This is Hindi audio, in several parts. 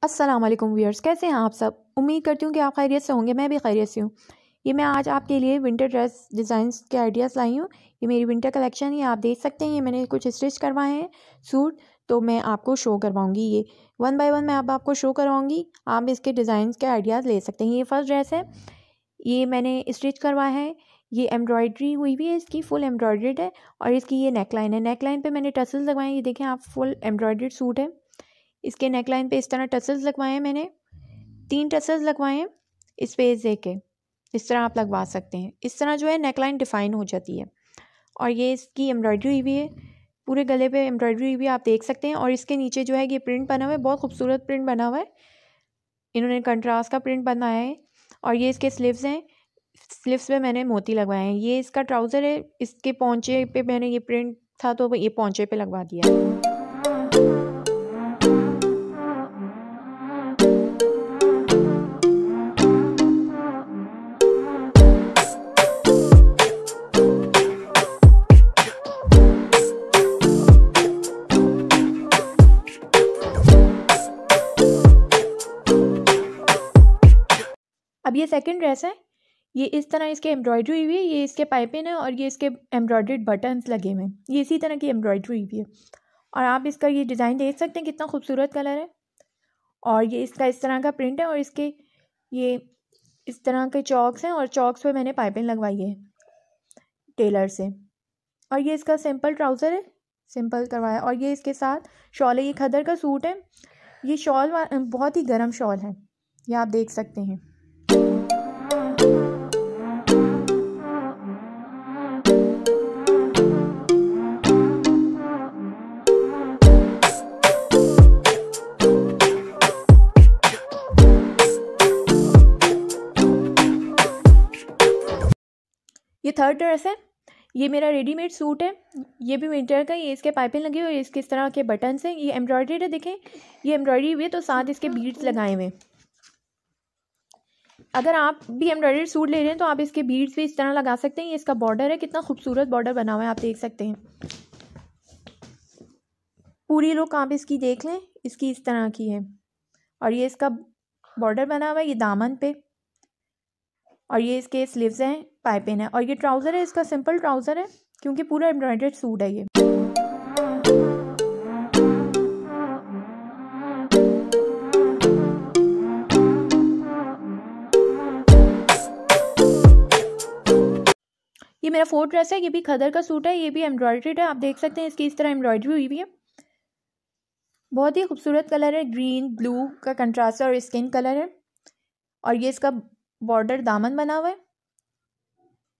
अस्सलाम वालेकुम व्यूअर्स, कैसे हैं आप सब। उम्मीद करती हूँ कि आप खैरियत से होंगे। मैं भी खैरियत से हूँ। ये मैं आज आपके लिए विंटर ड्रेस डिज़ाइंस के आइडियाज़ लाई हूँ। ये मेरी विंटर कलेक्शन है, आप देख सकते हैं। ये मैंने कुछ स्टिच करवाए हैं सूट, तो मैं आपको शो करवाऊँगी। ये वन बाय वन मैं अब आपको शो करवाऊँगी। आप इसके डिज़ाइंस के आइडियाज़ ले सकते हैं। ये फर्स्ट ड्रेस है, ये मैंने स्टिच करवाया है। ये एम्ब्रॉयडरी हुई हुई है, इसकी फुल एम्ब्रॉयड्रीड है। और इसकी ये नेकलाइन है। नेकलाइन पे मैंने टसल्स लगवाए हैं। ये देखें आप, फुल एम्ब्रॉयड्रीड सूट है। इसके नेकलाइन पे इस तरह टसल्स लगवाए हैं मैंने। 3 टसल्स लगवाए हैं स्पेस दे के। इस तरह आप लगवा सकते हैं। इस तरह जो है नेकलाइन डिफाइन हो जाती है। और ये इसकी एम्ब्रॉयडरी हुई हुई है, पूरे गले पे एम्ब्रॉयडरी हुई हुई है, आप देख सकते हैं। और इसके नीचे जो है ये प्रिंट बना हुआ है, बहुत खूबसूरत प्रिंट बना हुआ है। इन्होंने कंट्रास्ट का प्रिंट बनाया है। और ये इसके स्लीव्स हैं, स्लीव्स पे मैंने मोती लगवाए हैं। ये इसका ट्राउज़र है, इसके पोंचे पे मैंने ये प्रिंट था तो ये पोंचे पे लगवा दिया है। अब ये सेकंड ड्रेस है। ये इस तरह इसके एम्ब्रॉयडरी हुई है। ये इसके पाइपिंग है और ये इसके एम्ब्रॉयडर्ड बटन्स लगे हुए हैं। ये इसी तरह की एम्ब्रॉयडरी हुई है। और आप इसका ये डिज़ाइन देख सकते हैं, कितना खूबसूरत कलर है। और ये इसका इस तरह का प्रिंट है। और इसके ये इस तरह के चॉक्स हैं और चॉक्स पे मैंने पाइपिंग लगवाई है टेलर से। और ये इसका सिंपल ट्राउज़र है, सिंपल करवाया। और ये इसके साथ शॉल है। ये खदर का सूट है। ये शॉल बहुत ही गर्म शॉल है, ये आप देख सकते हैं। ये थर्ड ड्रेस है। ये मेरा रेडीमेड सूट है। ये भी विंटर का। ये इसके पाइपिंग लगी हुई है, इसके इस तरह के बटन्स हैं। ये एम्ब्रॉयडरी है, देखें ये एम्ब्रॉयडरी हुई है, तो साथ इसके बीड्स लगाए हुए। अगर आप भी एम्ब्रॉयडरी सूट ले रहे हैं तो आप इसके बीड्स भी इस तरह लगा सकते हैं। ये इसका बॉर्डर है, कितना खूबसूरत बॉर्डर बना हुआ है, आप देख सकते हैं। पूरी लुक आप इसकी देख लें, इसकी इस तरह की है। और ये इसका बॉर्डर बना हुआ है, ये दामन पे। और ये इसके स्लीव्स हैं, पाइपिंग है। और ये ट्राउज़र है, इसका सिंपल ट्राउज़र है क्योंकि पूरा एम्ब्रॉयडर्ड सूट है ये। ये मेरा फोर्थ ड्रेस है। ये भी खदर का सूट है, ये भी एम्ब्रॉयडर्ड है, आप देख सकते हैं। इसकी इस तरह एम्ब्रॉयडरी हुई हुई है। बहुत ही खूबसूरत कलर है, ग्रीन ब्लू का कंट्रास्ट है और स्किन कलर है। और ये इसका बॉर्डर दामन बना हुआ है।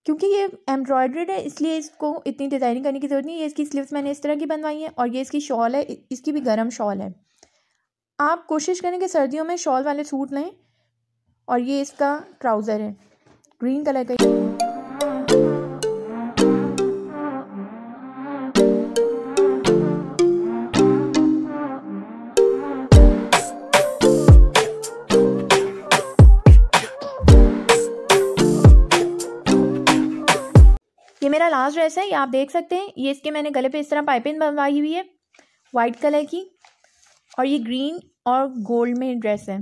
क्योंकि ये एम्ब्रॉयडर्ड है इसलिए इसको इतनी डिज़ाइनिंग करने की ज़रूरत नहीं है। ये इसकी स्लीव्स मैंने इस तरह की बनवाई है। और ये इसकी शॉल है, इसकी भी गर्म शॉल है। आप कोशिश करें कि सर्दियों में शॉल वाले सूट लें। और ये इसका ट्राउज़र है, ग्रीन कलर का। ये मेरा लास्ट ड्रेस है, ये आप देख सकते हैं। ये इसके मैंने गले पे इस तरह पाइपिंग बनवाई हुई है वाइट कलर की। और ये ग्रीन और गोल्ड में ड्रेस है।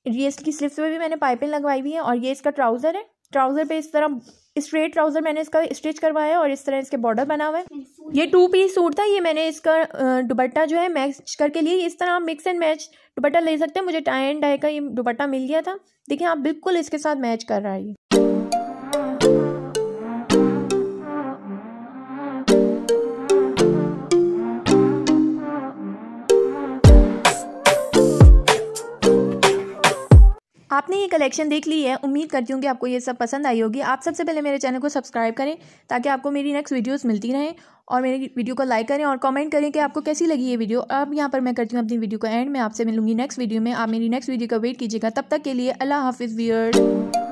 ये इसकी स्लीव्स पे भी मैंने पाइपिंग लगवाई हुई है। और ये इसका ट्राउज़र है। ट्राउज़र पे इस तरह स्ट्रेट ट्राउज़र मैंने इसका स्टिच करवाया है और इस तरह इसके बॉर्डर बना हुआ है। ये 2 पीस सूट था। ये मैंने इसका दुपट्टा जो है मैच करके लिए। इस तरह आप मिक्स एंड मैच दुपट्टा ले सकते हैं। मुझे टाई एंड डाई का ये दुपट्टा मिल गया था। देखिए आप, बिल्कुल इसके साथ मैच कर रहा है ये। आपने ये कलेक्शन देख ली है। उम्मीद करती हूँ कि आपको ये सब पसंद आई होगी। आप सबसे पहले मेरे चैनल को सब्सक्राइब करें ताकि आपको मेरी नेक्स्ट वीडियोस मिलती रहें। और मेरी वीडियो को लाइक करें और कमेंट करें कि आपको कैसी लगी ये वीडियो। अब यहाँ पर मैं करती हूँ अपनी वीडियो को एंड में। आपसे मिलूंगी नेक्स्ट वीडियो में। आप मेरी नेक्स्ट वीडियो का वेट कीजिएगा। तब तक के लिए अल्लाह हाफिज़ व्यूअर्स।